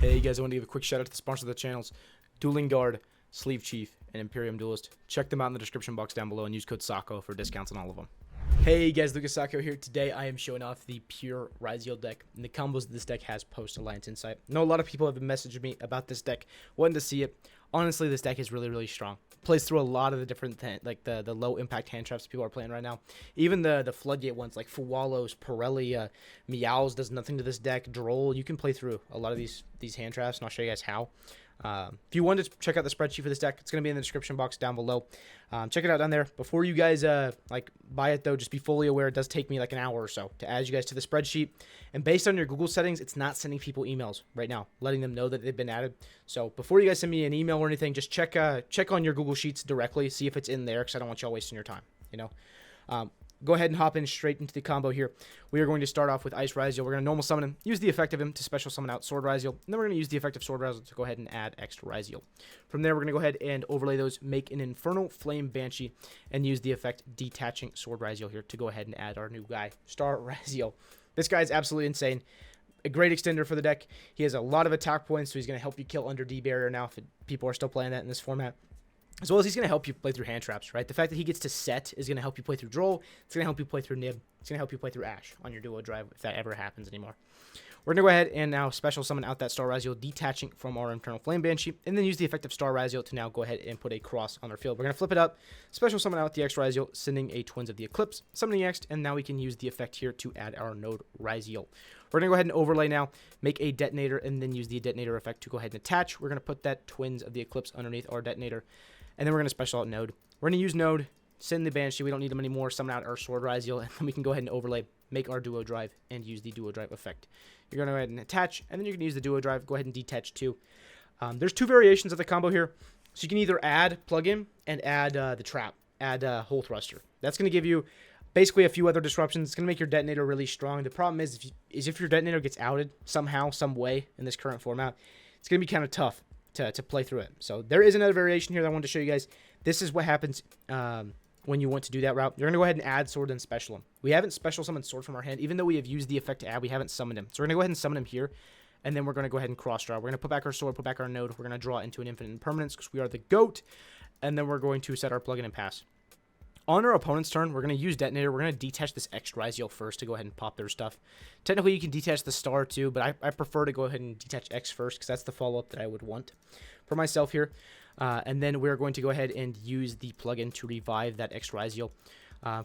Hey guys, I want to give a quick shout out to the sponsors of the channels, Dueling Guard, Sleeve Chief, and Imperium Duelist. Check them out in the description box down below and use code SAKO for discounts on all of them. Hey guys, Lucas Sacco here. Today I am showing off the pure Ryzeal deck and the combos that this deck has post-Alliance Insight. I know a lot of people have been messaging me about this deck, wanting to see it. Honestly, this deck is really strong. Plays through a lot of the different, the low impact hand traps people are playing right now. Even the floodgate ones like Fuwalos, Pirelli, Meows does nothing to this deck. Droll, you can play through a lot of these hand traps, and I'll show you guys how. If you wanted to check out the spreadsheet for this deck, it's going to be in the description box down below. Check it out down there. Before you guys buy it though, just be fully aware it does take me like an hour or so to add you guys to the spreadsheet. And based on your Google settings, it's not sending people emails right now, letting them know that they've been added. So before you guys send me an email or anything, just check on your Google Sheets directly, see if it's in there, because I don't want y'all wasting your time. Go ahead and hop in straight into the combo here. We are going to start off with Ice Ryzeal. We're going to normal summon him, use the effect of him to special summon out Sword Ryzeal, and then we're going to use the effect of Sword Ryzeal to go ahead and add extra Ryzeal. From there, we're going to go ahead and overlay those, make an Infernal Flame Banshee, and use the effect Detaching Sword Ryzeal here to go ahead and add our new guy, Star Ryzeal. This guy is absolutely insane. A great extender for the deck. He has a lot of attack points, so he's going to help you kill under D barrier now if people are still playing that in this format. As well as he's going to help you play through hand traps, right? The fact that he gets to set is going to help you play through Droll. It's going to help you play through Nib. It's going to help you play through Ash on your duo drive if that ever happens anymore. We're going to go ahead and now special summon out that Star Ryzeal, detaching from our Infernal Flame Banshee, and then use the effect of Star Ryzeal to now go ahead and put a cross on our field. We're going to flip it up, special summon out the X Ryzeal, sending a Twins of the Eclipse, summoning X, and now we can use the effect here to add our node Ryzeal. We're going to go ahead and overlay now, make a detonator, and then use the detonator effect to go ahead and attach. We're going to put that Twins of the Eclipse underneath our detonator. And then we're going to special out Node. We're going to use Node, send the Banshee. We don't need them anymore. Summon out our Sword Ryzeal. And then we can go ahead and overlay, make our Duo Drive, and use the Duo Drive effect. You're going to go ahead and attach, and then you can use the Duo Drive. Go ahead and detach too. There's two variations of the combo here. So you can either add plug-in and add the trap, add Hole Thruster. That's going to give you basically a few other disruptions. It's going to make your detonator really strong. The problem is if your detonator gets outed somehow, some way in this current format, it's going to be kind of tough to play through it. So there is another variation here that I wanted to show you guys. This is what happens when you want to do that route. You're going to go ahead and add Sword and special him. We haven't special summoned Sword from our hand. Even though we have used the effect to add, we haven't summoned him. So we're going to go ahead and summon him here, and then we're going to go ahead and cross draw. We're going to put back our Sword, put back our Node. We're going to draw into an infinite impermanence because we are the GOAT, and then we're going to set our plug-in and pass. On our opponent's turn, we're going to use Detonator. We're going to detach this X Ryzeal first to go ahead and pop their stuff. Technically, you can detach the Star too, but I prefer to go ahead and detach X first because that's the follow-up that I would want for myself here. And then we're going to go ahead and use the plugin to revive that X Ryzeal.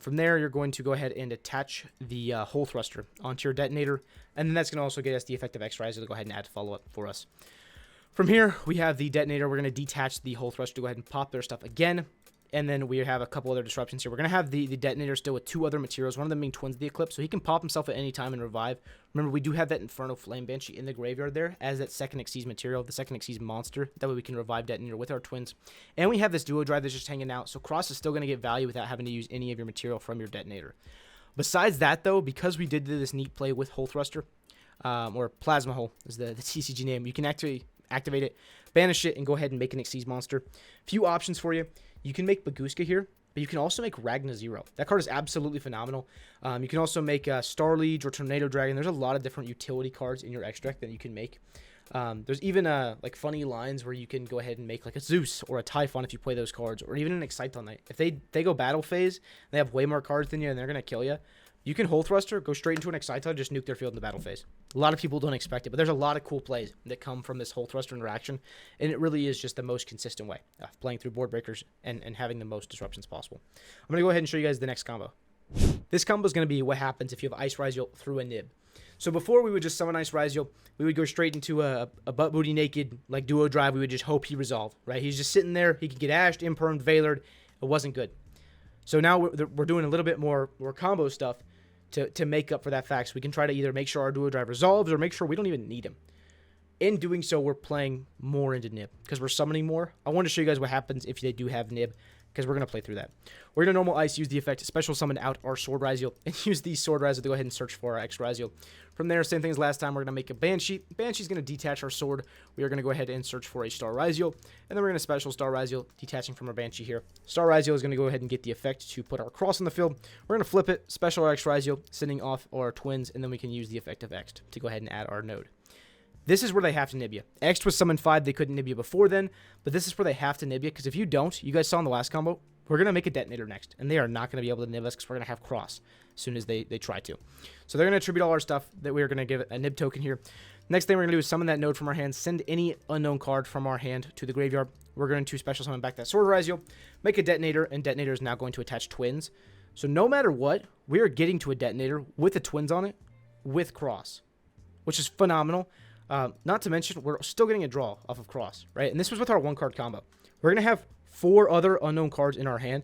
From there, you're going to go ahead and attach the Hole Thruster onto your Detonator, and then that's going to also get us the effect of X Ryzeal to go ahead and add follow-up for us. From here, we have the Detonator. We're going to detach the Hole Thruster to go ahead and pop their stuff again. And then we have a couple other disruptions here. We're going to have the Detonator still with two other materials, one of them being Twins of the Eclipse, so he can pop himself at any time and revive. Remember, we do have that Infernal Flame Banshee in the graveyard there as that second Xyz material, the second Xyz monster. That way we can revive Detonator with our Twins. And we have this Duo Drive that's just hanging out, so Cross is still going to get value without having to use any of your material from your Detonator. Besides that, though, because we did this neat play with Hole Thruster, or Plasma Hole is the TCG name, you can activate it, banish it, and go ahead and make an Xyz monster. Few options for you. You can make Baguska here, but you can also make Ragna Zero. That card is absolutely phenomenal. You can also make Starliege or Tornado Dragon. There's a lot of different utility cards in your extract that you can make. There's even like funny lines where you can go ahead and make like a Zeus or a Typhon if you play those cards, or even an Exciton Knight. If they go battle phase, they have way more cards than you, and they're going to kill you. You can Hole Thruster, go straight into an Exciton, just nuke their field in the battle phase. A lot of people don't expect it, but there's a lot of cool plays that come from this Hole Thruster interaction, and it really is just the most consistent way of playing through board breakers and having the most disruptions possible. I'm going to go ahead and show you guys the next combo. This combo is going to be what happens if you have Ice Ryzeal through a Nib. So before we would just summon Ice Ryzeal, we would go straight into a butt booty naked like Duo Drive. We would just hope he resolved, right? He's just sitting there. He could get ashed, impermed, veilered. It wasn't good. So now we're doing a little bit more combo stuff to make up for that fact. So we can try to either make sure our Duo Drive resolves or make sure we don't even need him. In doing so, we're playing more into Nib because we're summoning more. I want to show you guys what happens if they do have Nib, because we're going to play through that. We're going to normal ice, use the effect, special summon out our Sword Ryzeal, and use the Sword Ryzeal to go ahead and search for our X Ryzeal. From there, same thing as last time, we're going to make a Banshee. Banshee's going to detach our Sword. We are going to go ahead and search for a Star Ryzeal, and then we're going to special Star Ryzeal, detaching from our Banshee here. Star Ryzeal is going to go ahead and get the effect to put our cross on the field. We're going to flip it, special our X Ryzeal, sending off our Twins, and then we can use the effect of X to go ahead and add our node. This is where they have to nib you. X was summon 5. They couldn't nib you before then, but this is where they have to nib you, because if you don't, you guys saw in the last combo, we're going to make a detonator next, and they are not going to be able to nib us because we're going to have cross as soon as they try to. So they're going to attribute all our stuff that we're going to give a nib token here. Next thing we're going to do is summon that node from our hand, send any unknown card from our hand to the graveyard. We're going to special summon back that Sword Ryzeal, make a detonator, and detonator is now going to attach twins. So no matter what, we are getting to a detonator with the twins on it with cross, which is phenomenal. Not to mention, we're still getting a draw off of cross, right? And this was with our 1-card combo. We're going to have 4 other unknown cards in our hand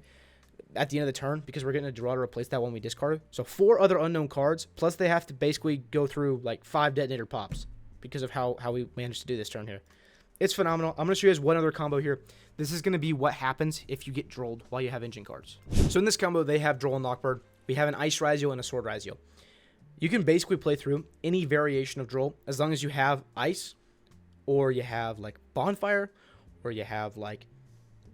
at the end of the turn because we're getting a draw to replace that one we discarded. So 4 other unknown cards, plus they have to basically go through like 5 detonator pops because of how we managed to do this turn here. It's phenomenal. I'm going to show you guys one other combo here. This is going to be what happens if you get drolled while you have engine cards. So in this combo, they have Droll and Knockbird. We have an Ice Ryzeal and a Sword Ryzeal. You can basically play through any variation of Droll as long as you have Ice, or you have like Bonfire, or you have like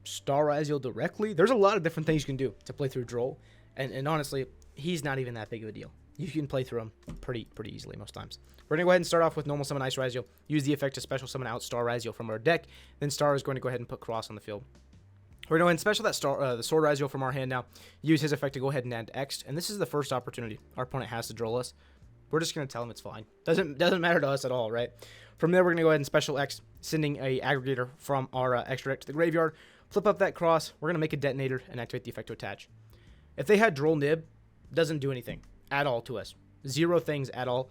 Star Ryzeal directly. There's a lot of different things you can do to play through Droll, and honestly, he's not even that big of a deal. You can play through him pretty easily most times. We're going to go ahead and start off with normal summon Ice Ryzeal, use the effect to special summon out Star Ryzeal from our deck, then Star is going to go ahead and put Cross on the field. We're going to go ahead and special that the Sword Ryzeal from our hand now, use his effect to go ahead and add X, and this is the first opportunity our opponent has to droll us. We're just going to tell him it's fine. Doesn't matter to us at all, right? From there, we're going to go ahead and special X, sending a aggregator from our extra deck to the graveyard, flip up that Cross, we're going to make a detonator and activate the effect to attach. If they had Droll Nib, doesn't do anything at all to us. 0 things at all.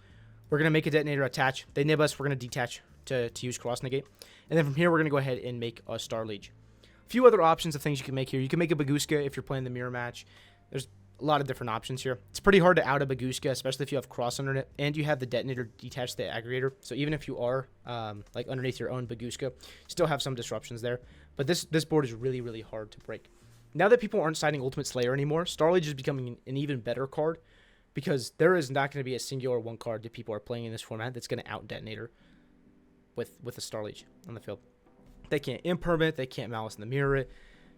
We're going to make a detonator attach. They nib us, we're going to detach to use Cross Negate. And then from here, we're going to go ahead and make a Star Leech. A few other options of things you can make here. You can make a Baguska if you're playing the mirror match. There's a lot of different options here. It's pretty hard to out a Baguska, especially if you have Cross under it and you have the detonator detached to the aggregator. So even if you are like underneath your own Baguska, you still have some disruptions there. But this board is really hard to break. Now that people aren't siding Ultimate Slayer anymore, Star Leech is becoming an even better card, because there is not going to be a singular 1 card that people are playing in this format that's going to out detonator with a Star Leech on the field. They can't impermanent, they can't Malice in the Mirror.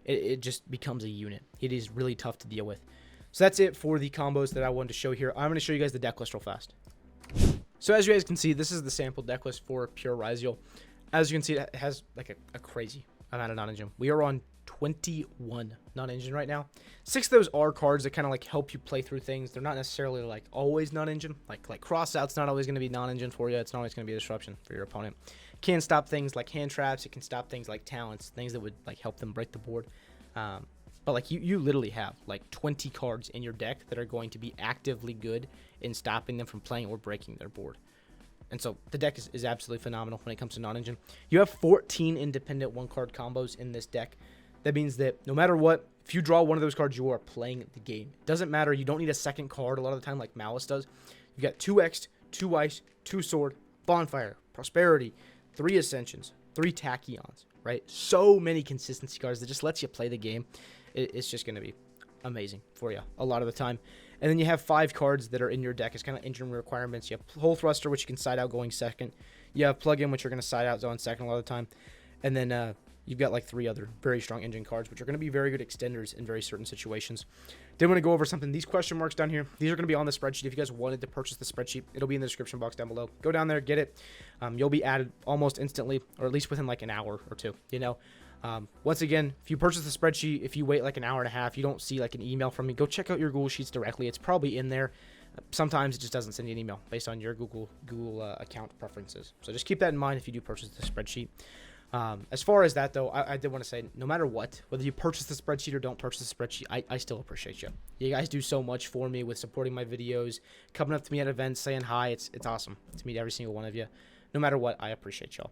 It just becomes a unit. It is really tough to deal with. So that's it for the combos that I wanted to show here. I'm going to show you guys the deck list real fast. So as you guys can see, this is the sample deck list for pure Ryzeal. As you can see, it has like a crazy amount of non-engine. We are on 21 non-engine right now. 6 of those are cards that kind of like help you play through things. They're not necessarily like always non-engine. Like cross out's not always going to be non-engine for you. It's not always going to be a disruption for your opponent. It can stop things like hand traps. It can stop things like talents, things that would like help them break the board. But like you literally have like 20 cards in your deck that are going to be actively good in stopping them from playing or breaking their board. And so the deck is absolutely phenomenal when it comes to non-engine. You have 14 independent 1-card combos in this deck. That means that no matter what, if you draw one of those cards, you are playing the game. It doesn't matter. You don't need a second card a lot of the time like Malice does. You've got 2 X, 2 Ice, 2 Sword, Bonfire, Prosperity, 3 Ascensions, 3 Tachyons, right? So many consistency cards that just lets you play the game. It's just going to be amazing for you a lot of the time. And then you have 5 cards that are in your deck as kind of engine requirements. You have Hole Thruster, which you can side out going second. You have Plug-in, which you're going to side out zone second a lot of the time. And then you've got like 3 other very strong engine cards, which are going to be very good extenders in very certain situations. Then want to go over something. These question marks down here, these are going to be on the spreadsheet. If you guys wanted to purchase the spreadsheet, it'll be in the description box down below. Go down there, get it. You'll be added almost instantly, or at least within like an hour or 2, you know. Once again, if you purchase the spreadsheet, if you wait like an hour and a half, you don't see like an email from me, go check out your Google Sheets directly. It's probably in there. Sometimes it just doesn't send you an email based on your Google account preferences. So just keep that in mind if you do purchase the spreadsheet. As far as that, though, I did want to say, no matter what, whether you purchase the spreadsheet or don't purchase the spreadsheet, I still appreciate you. You guys do so much for me with supporting my videos, coming up to me at events, saying hi. It's awesome to meet every single one of you. No matter what, I appreciate y'all.